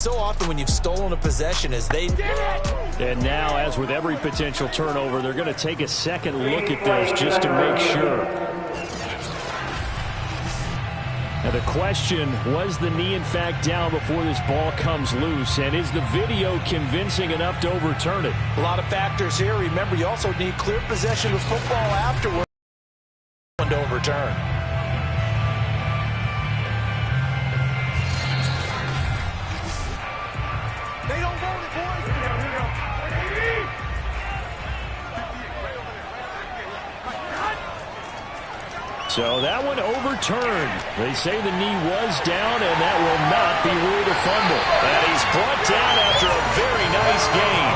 So often when you've stolen a possession as they did it. And now, as with every potential turnover, they're going to take a second look at this just to make sure. Now the question, was the knee in fact down before this ball comes loose? And is the video convincing enough to overturn it? A lot of factors here. Remember, you also need clear possession of football afterward to overturn. They don't want it, boys. So that one overturned. They say the knee was down, and that will not be ruled a fumble. And he's brought down after a very nice gain.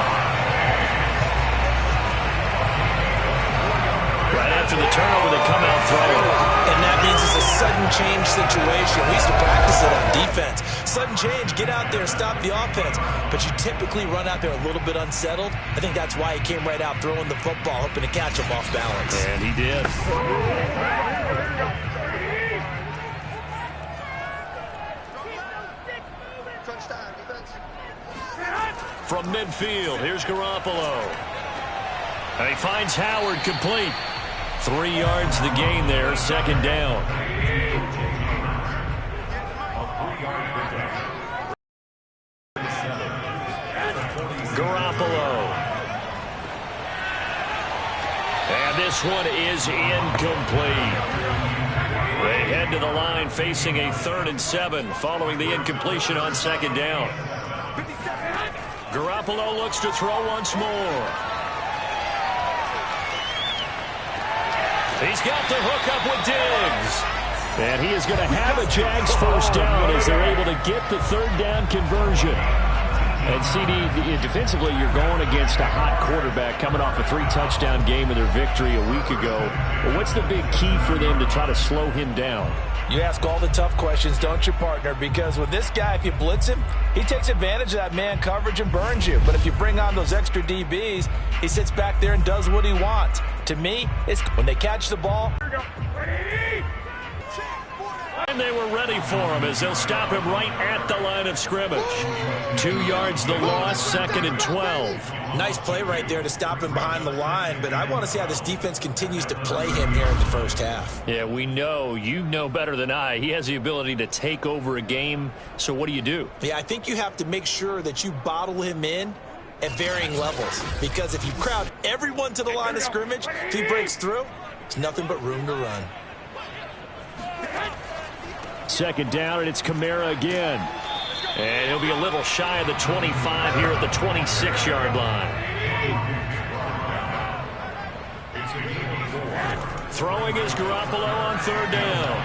Right after the turnover, they come out throwing. And that means it's a sudden change situation. We used to practice it on defense. Sudden change, get out there, stop the offense. But you typically run out there a little bit unsettled. I think that's why he came right out throwing the football, hoping to catch him off balance. And he did. From midfield, here's Garoppolo. And he finds Howard complete. 3 yards the gain there, second down. Garoppolo. And this one is incomplete. They head to the line facing a 3rd and 7 following the incompletion on second down. Garoppolo looks to throw once more. He's got the hook up with Diggs. And he is going to have a Jags first down as they're able to get the 3rd down conversion. And CD, defensively, you're going against a hot quarterback coming off a 3-touchdown game of their victory a week ago. But what's the big key for them to try to slow him down? You ask all the tough questions, don't you, partner? Because with this guy, if you blitz him, he takes advantage of that man coverage and burns you. But if you bring on those extra DBs, he sits back there and does what he wants. To me, it's when they catch the ball. And they were ready for him as they'll stop him right at the line of scrimmage. 2 yards the loss, 2nd and 12. Nice play right there to stop him behind the line, but I want to see how this defense continues to play him here in the first half. Yeah, we know. You know better than I. He has the ability to take over a game, so what do? Yeah, I think you have to make sure that you bottle him in at varying levels, because if you crowd everyone to the line of scrimmage, if he breaks through, it's nothing but room to run. Second down, and it's Kamara again. And he'll be a little shy of the 25 here at the 26-yard line. Throwing is Garoppolo on 3rd down.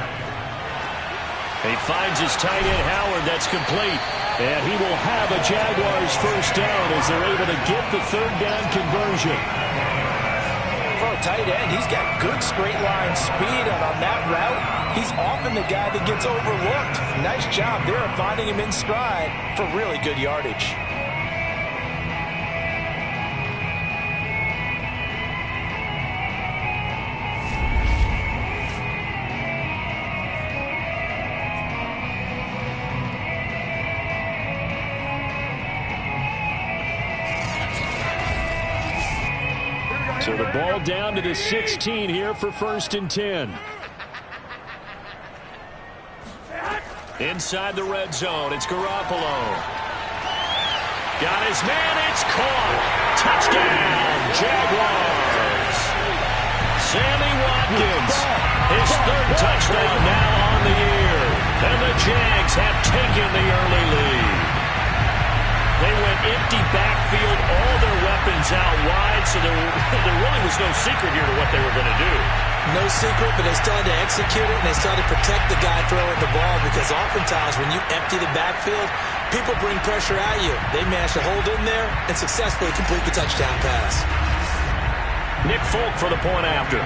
He finds his tight end, Howard. That's complete. And he will have a Jaguars first down as they're able to get the 3rd down conversion. For a tight end, he's got good straight line speed, and on that route, he's often the guy that gets overlooked. Nice job there of finding him in stride for really good yardage. So the ball down to the 16 here for 1st and 10. Inside the red zone, it's Garoppolo. Got his man, it's caught. Touchdown, Jaguars. Sammy Watkins, his 3rd touchdown now on the year. And the Jags have taken the early lead. They went empty backfield, all their weapons out wide, so there really was no secret here to what they were going to do. No secret, but they still had to execute it, and they still had to protect the guy throwing the ball, because oftentimes when you empty the backfield, people bring pressure at you. They managed to hold in there and successfully complete the touchdown pass. Nick Folk for the point after.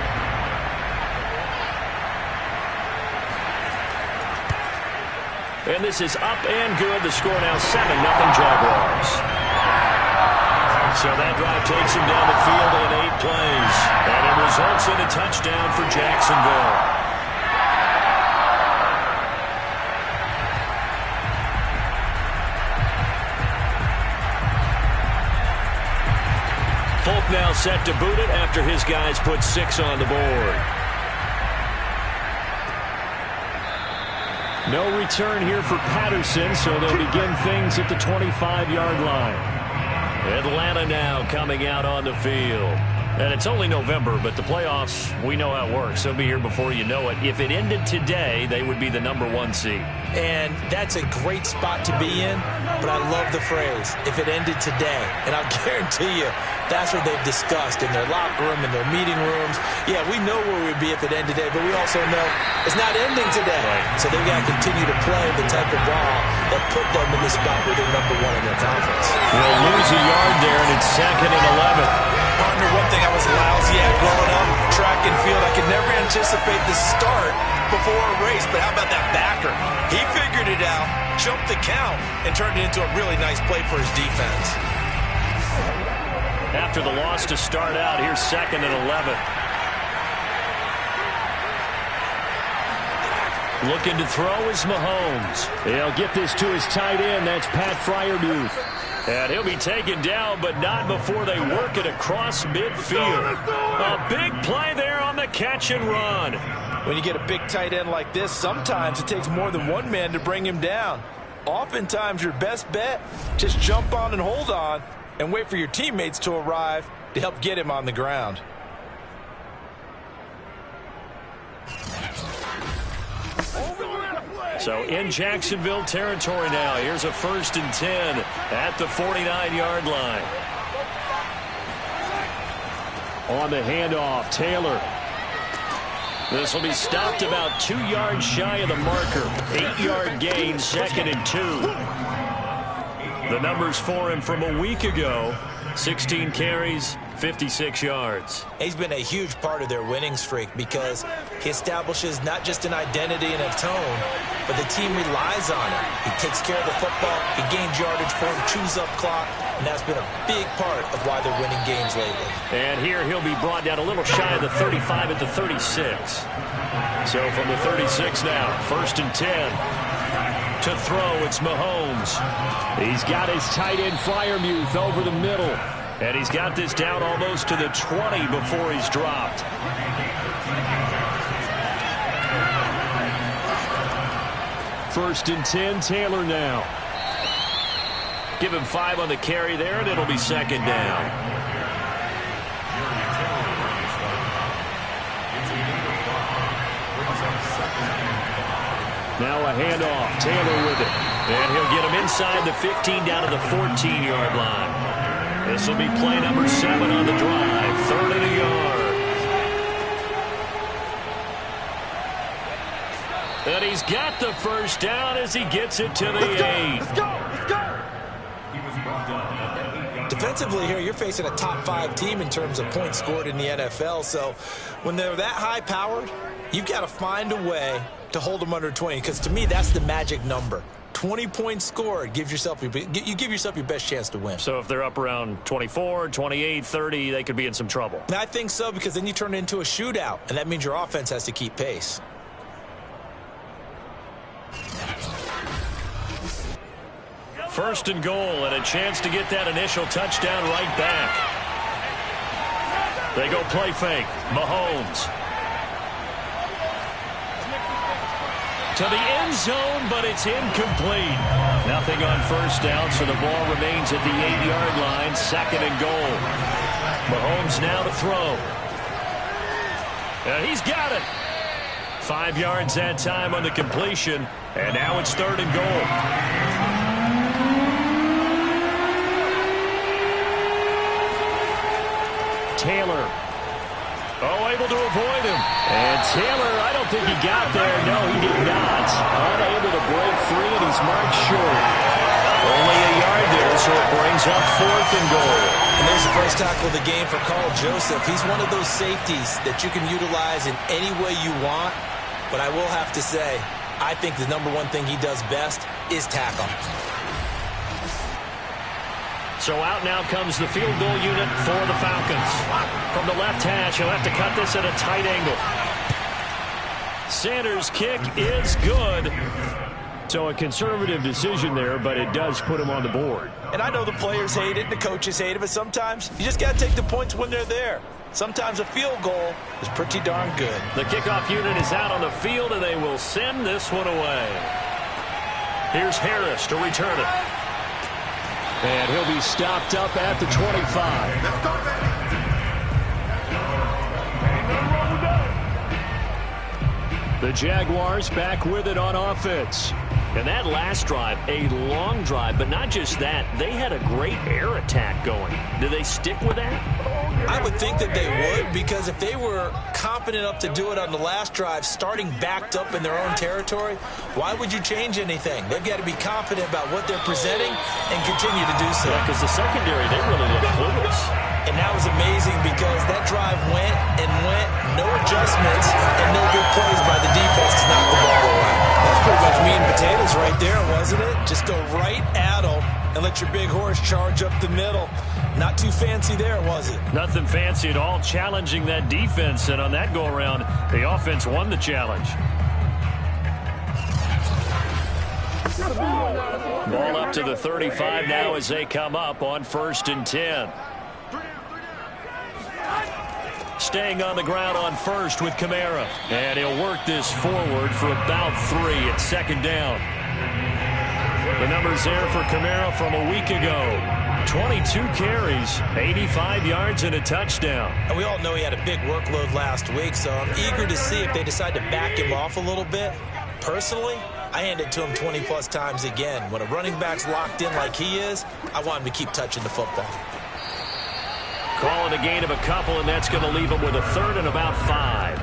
And this is up and good. The score now 7-0 Jaguars. So that drive takes him down the field in 8 plays. And it results in a touchdown for Jacksonville. Folk now set to boot it after his guys put 6 on the board. No return here for Patterson, so they'll begin things at the 25-yard line. Atlanta now coming out on the field. And it's only November, but the playoffs, we know how it works. They'll be here before you know it. If it ended today, they would be the #1 seed. And that's a great spot to be in, but I love the phrase, if it ended today. And I'll guarantee you, that's what they've discussed in their locker room, in their meeting rooms. Yeah, we know where we'd be if it ended today, but we also know it's not ending today. Right. So they've got to continue to play the type of ball that put them in the spot where they're #1 in their conference. They'll lose a yard there, and it's 2nd and 11. Partner, one thing I was lousy at growing up, track and field, I could never anticipate the start before a race, but how about that backer? He figured it out, jumped the count, and turned it into a really nice play for his defense. After the loss to start out, here's 2nd and 11. Looking to throw is Mahomes. He'll get this to his tight end. That's Pat Fryermuth. And he'll be taken down, but not before they work it across midfield. A big play there on the catch and run. When you get a big tight end like this, sometimes it takes more than one man to bring him down. Oftentimes, your best bet, just jump on and hold on and wait for your teammates to arrive to help get him on the ground. So in Jacksonville territory now. Here's a 1st and 10 at the 49-yard line. On the handoff, Taylor. This will be stopped about 2 yards shy of the marker. 8-yard gain, 2nd and 2. The numbers for him from a week ago, 16 carries, 56 yards. He's been a huge part of their winning streak because he establishes not just an identity and a tone, but the team relies on him. He takes care of the football, he gains yardage for him, chews up clock, and that's been a big part of why they're winning games lately. And here he'll be brought down a little shy of the 35 at the 36. So from the 36 now, 1st and 10. To throw, it's Mahomes. He's got his tight end Fryermuth over the middle. And he's got this down almost to the 20 before he's dropped. First and 10, Taylor now. Give him 5 on the carry there, and it'll be 2nd down. Now a handoff. Taylor with it. And he'll get him inside the 15 down to the 14-yard line. This will be play number 7 on the drive. 3rd and a yard. And he's got the first down as he gets it to the 8. Let's go. Defensively here, you're facing a top 5 team in terms of points scored in the NFL. So when they're that high-powered, you've got to find a way to hold them under 20, because to me, that's the magic number. 20 points scored, you give yourself your best chance to win. So if they're up around 24, 28, 30, they could be in some trouble. And I think so, because then you turn it into a shootout, and that means your offense has to keep pace. First and goal, and a chance to get that initial touchdown right back. They go play fake. Mahomes. To the end zone, but it's incomplete. Nothing on first down, so the ball remains at the 8-yard line. 2nd and goal. Mahomes now to throw. And he's got it. 5 yards that time on the completion, and now it's 3rd and goal. Taylor. Oh, able to avoid him. And Taylor, I don't think he got there. No, he did not. Unable to break free, and he's marked short. Only a yard there, so it brings up 4th and goal. And there's the first tackle of the game for Carl Joseph. He's one of those safeties that you can utilize in any way you want. But I will have to say, I think the #1 thing he does best is tackle. So out now comes the field goal unit for the Falcons. From the left hash, he'll have to cut this at a tight angle. Sanders' kick is good. So a conservative decision there, but it does put him on the board. And I know the players hate it and the coaches hate it, but sometimes you just got to take the points when they're there. Sometimes a field goal is pretty darn good. The kickoff unit is out on the field, and they will send this one away. Here's Harris to return it. And he'll be stopped up at the 25. The Jaguars back with it on offense. And that last drive, a long drive, but not just that. They had a great air attack going. Do they stick with that? I would think that they would, because if they were confident enough to do it on the last drive, starting backed up in their own territory, why would you change anything? They've got to be confident about what they're presenting and continue to do so. Yeah, because the secondary, they really look clueless. And that was amazing because that drive went and went, no adjustments, and no good plays by the defense to knock the ball away. That's pretty much meat and potatoes right there, wasn't it? Just go right at them and let your big horse charge up the middle. Not too fancy there, was it? Nothing fancy at all, challenging that defense. And on that go-around, the offense won the challenge. Ball up to the 35 now as they come up on 1st and 10. Staying on the ground on first with Kamara. And he'll work this forward for about 3 at 2nd down. The numbers there for Kamara from a week ago. 22 carries, 85 yards, and a touchdown. And we all know he had a big workload last week, so I'm eager to see if they decide to back him off a little bit. Personally, I hand it to him 20-plus times again. When a running back's locked in like he is, I want him to keep touching the football. Call it a gain of a couple, and that's going to leave him with a 3rd and about 5.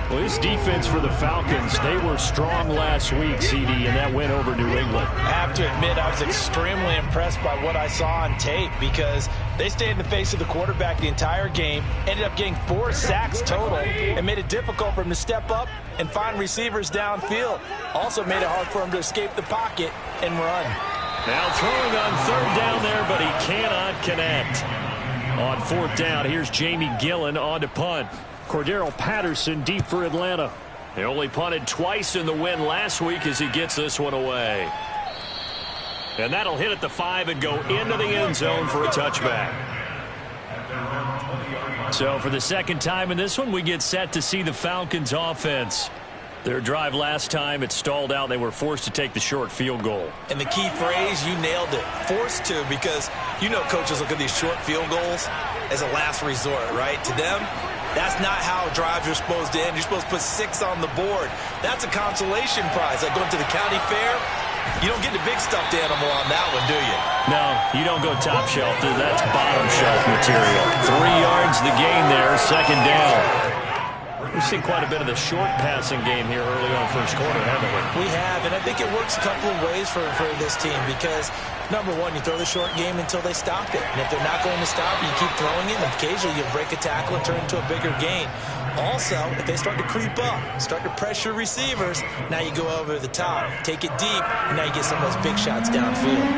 Well, this defense for the Falcons, they were strong last week, CD, and that went over New England. I have to admit, I was extremely impressed by what I saw on tape because they stayed in the face of the quarterback the entire game, ended up getting 4 sacks total, and made it difficult for him to step up and find receivers downfield. Also made it hard for him to escape the pocket and run. Now throwing on 3rd down there, but he cannot connect. On 4th down, here's Jamie Gillen on to punt. Cordero Patterson deep for Atlanta. They only punted twice in the win last week as he gets this one away. And that'll hit at the 5 and go into the end zone for a touchback. So for the 2nd time in this one, we get set to see the Falcons offense. Their drive last time, it stalled out. They were forced to take the short field goal. And the key phrase, you nailed it. Forced to, because you know coaches look at these short field goals as a last resort, right? To them, that's not how drives are supposed to end. You're supposed to put 6 on the board. That's a consolation prize. Like going to the county fair, you don't get the big stuffed animal on that one, do you? No, you don't go top shelf. That's bottom shelf material. 3 yards the gain there, 2nd down. We've seen quite a bit of the short passing game here early on first quarter, haven't we? We have, and I think it works a couple of ways for this team because, number one, you throw the short game until they stop it. And if they're not going to stop it, you keep throwing it, and occasionally you break a tackle and turn it into a bigger gain. Also, if they start to creep up, start to pressure receivers, now you go over the top, take it deep, and now you get some of those big shots downfield.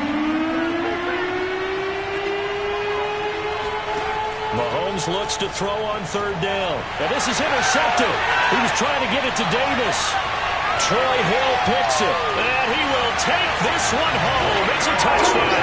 Mahomes looks to throw on 3rd down. And this is intercepted. He was trying to get it to Davis. Troy Hill picks it. And he will take this one home. It's a touchdown.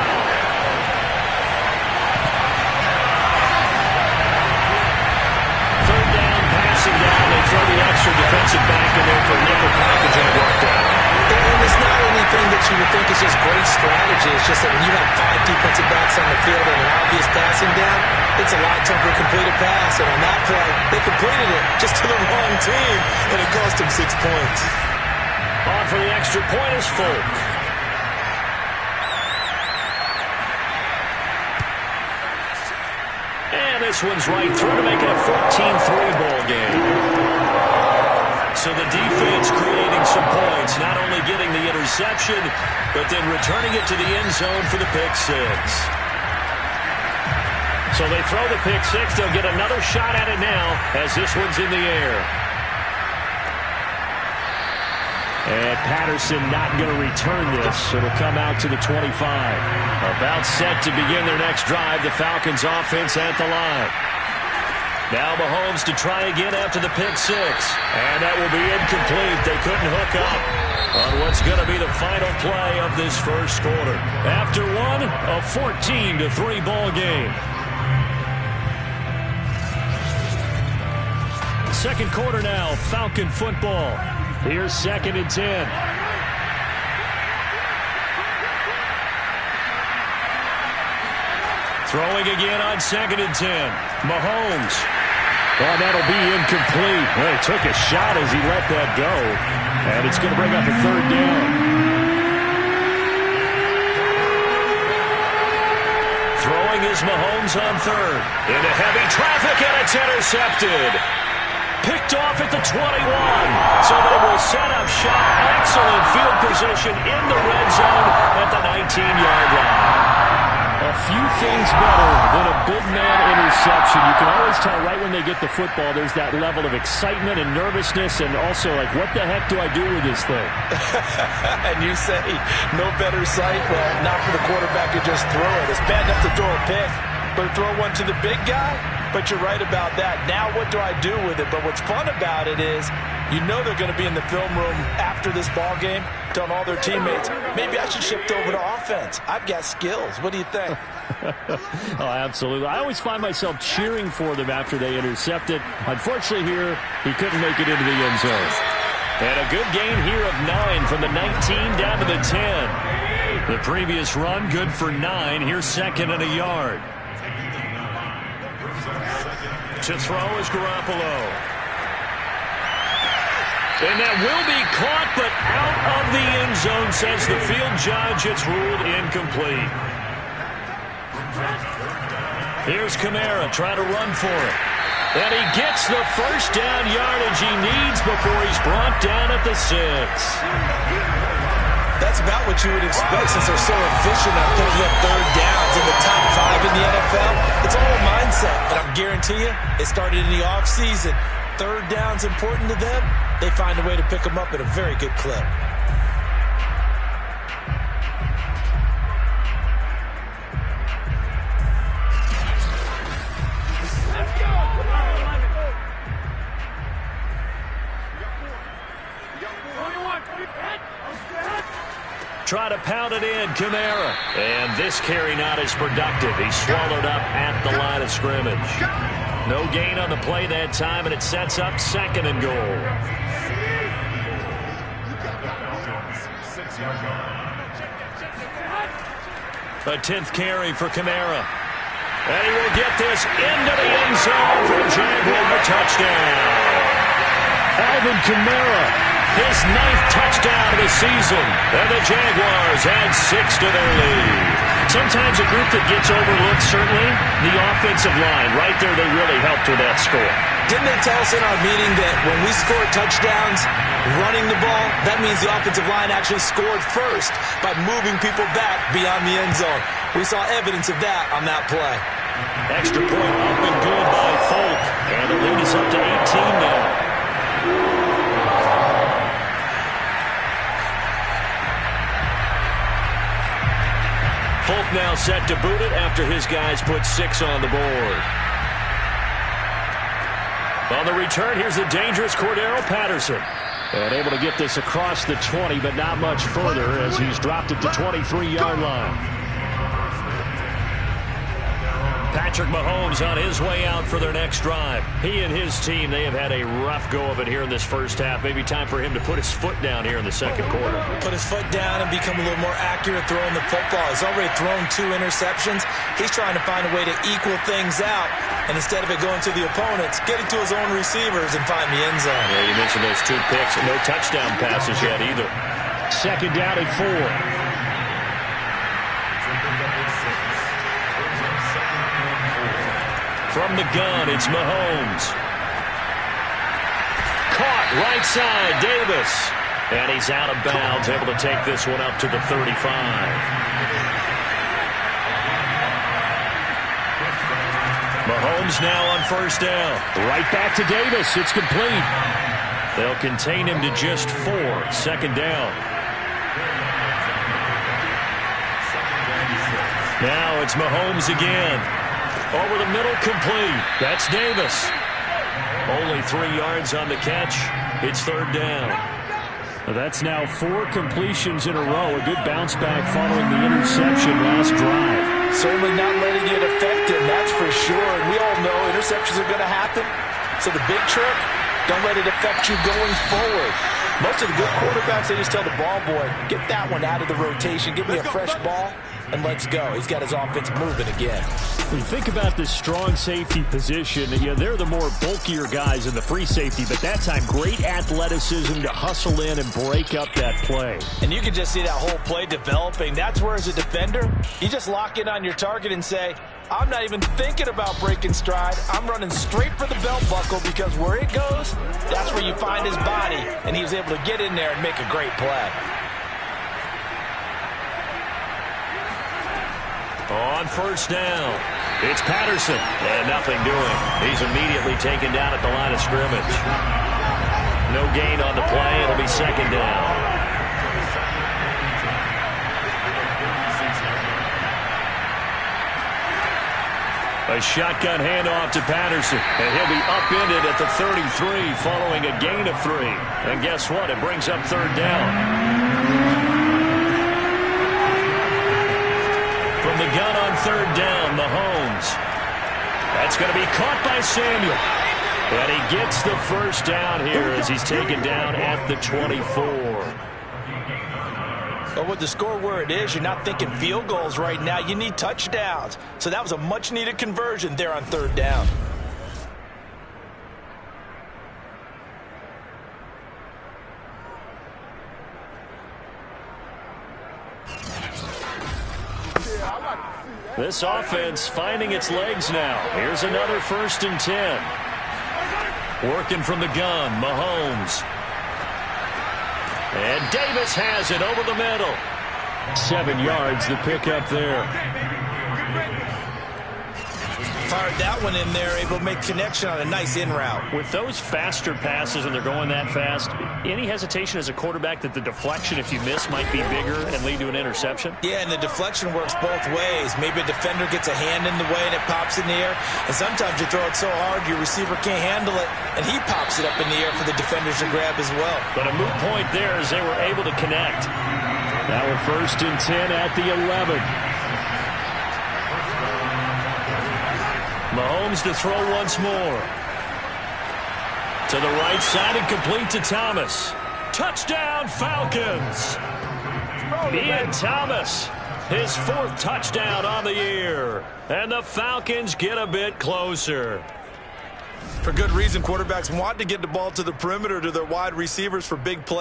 3rd down, passing down. They throw the extra defensive back in there for nickel package and worked out. And it's not anything that you would think is just great strategy. It's just that when you have 5 defensive backs on the field and an obvious passing down, it's a lot tougher to complete a pass. And on that play, they completed it just to the wrong team, and it cost them 6 points. On for the extra point is Folk. And this one's right through to make it a 14-3 ball game. So the defense creating some points, not only getting the interception, but then returning it to the end zone for the pick 6. So they throw the pick 6. They'll get another shot at it now as this one's in the air. And Patterson not going to return this. It'll come out to the 25. About set to begin their next drive. The Falcons offense at the line. Now Mahomes to try again after the pick 6. And that will be incomplete. They couldn't hook up. on what's going to be the final play of this first quarter. After one, a 14-3 ball game. Second quarter now, Falcon football. Here's 2nd and 10. Throwing again on 2nd and 10. Mahomes. Oh, that'll be incomplete. Well, he took a shot as he let that go. And it's going to bring up a 3rd down. Throwing is Mahomes on 3rd. Into heavy traffic, and it's intercepted. Picked off at the 21. So they will set up shop. Excellent field position in the red zone at the 19-yard line. A few things better than a big man interception. You can always tell right when they get the football, there's that level of excitement and nervousness, and also like, what the heck do I do with this thing? And you say, no better sight? Well, not for the quarterback to just throw it. It's bad enough to throw a pick, but to throw one to the big guy? But you're right about that. Now what do I do with it? But what's fun about it is, you know they're going to be in the film room after this ball game, telling all their teammates, maybe I should shift over to offense. I've got skills. What do you think? Oh, absolutely. I always find myself cheering for them after they intercept it. Unfortunately here, he couldn't make it into the end zone. And a good gain here of 9 from the 19 down to the 10. The previous run, good for 9. Here's 2nd and a yard. To throw is Garoppolo. And that will be caught, but out of the end zone, says the field judge. It's ruled incomplete. Here's Kamara trying to run for it. And he gets the first down yardage he needs before he's brought down at the 6. That's about what you would expect since they're so efficient at picking up 3rd downs in the top 5 in the NFL. It's all a mindset, and I guarantee you, it started in the offseason. 3rd down's important to them. They find a way to pick them up at a very good clip. Try to pound it in, Kamara. And this carry not as productive. He's swallowed up at the line of scrimmage. No gain on the play that time, and it sets up 2nd and goal. A 10th carry for Kamara. And he will get this into the end zone for a Jaguar touchdown. Alvin Kamara. His 9th touchdown of the season, and the Jaguars add 6 to their lead. Sometimes a group that gets overlooked, certainly, the offensive line. Right there, they really helped with that score. Didn't they tell us in our meeting that when we score touchdowns running the ball, that means the offensive line actually scored first by moving people back beyond the end zone? We saw evidence of that on that play. Extra point up and good by Folk, and the lead is up to 18 now. Folk now set to boot it after his guys put 6 on the board. On the return, here's the dangerous Cordero Patterson. And able to get this across the 20, but not much further as he's dropped it to 23-yard line. Patrick Mahomes on his way out for their next drive. He and his team, they have had a rough go of it here in this first half. Maybe time for him to put his foot down here in the second quarter. Put his foot down and become a little more accurate throwing the football. He's already thrown 2 interceptions. He's trying to find a way to equal things out. And instead of it going to the opponents, get it to his own receivers and find the end zone. Yeah, you mentioned those 2 picks. No touchdown passes yet either. 2nd down and 4. From the gun, it's Mahomes. Caught right side, Davis. And he's out of bounds, able to take this one up to the 35. Mahomes now on 1st down. Right back to Davis. It's complete. They'll contain him to just 4. 2nd down. Now it's Mahomes again. Over the middle, complete. That's Davis. Only 3 yards on the catch. It's 3rd down. That's now 4 completions in a row. A good bounce back following the interception last drive. Certainly not letting it affect him, that's for sure. And we all know interceptions are going to happen. So the big trick, don't let it affect you going forward. Most of the good quarterbacks, they just tell the ball boy, get that one out of the rotation, give me a fresh ball, and let's go. He's got his offense moving again. When you think about this strong safety position, they're the more bulkier guys in the free safety, but that time, great athleticism to hustle in and break up that play. And you can just see that whole play developing. That's where, as a defender, you just lock in on your target and say, I'm not even thinking about breaking stride. I'm running straight for the belt buckle, because where it goes, that's where you find his body. And he was able to get in there and make a great play. On first down, it's Patterson. And nothing doing. He's immediately taken down at the line of scrimmage. No gain on the play. It'll be second down. A shotgun handoff to Patterson, and he'll be upended at the 33 following a gain of 3. And guess what? It brings up third down. From the gun on third down, Mahomes. That's going to be caught by Samuel. And he gets the first down here as he's taken down at the 24. But with the score where it is, you're not thinking field goals right now. You need touchdowns. So that was a much-needed conversion there on third down. This offense finding its legs now. Here's another 1st and 10. Working from the gun, Mahomes. And Davis has it over the middle. 7 yards, the pickup there. Fired that one in there, able to make connection on a nice in route. With those faster passes and they're going that fast, any hesitation as a quarterback that the deflection, if you miss, might be bigger and lead to an interception? Yeah, and the deflection works both ways. Maybe a defender gets a hand in the way and it pops in the air. And sometimes you throw it so hard your receiver can't handle it, and he pops it up in the air for the defenders to grab as well. But a moot point there as they were able to connect. Now we're 1st and 10 at the 11. Mahomes to throw once more. To the right side and complete to Thomas. Touchdown, Falcons! Ian Thomas, his 4th touchdown on the year. And the Falcons get a bit closer. For good reason, quarterbacks want to get the ball to the perimeter to their wide receivers for big plays.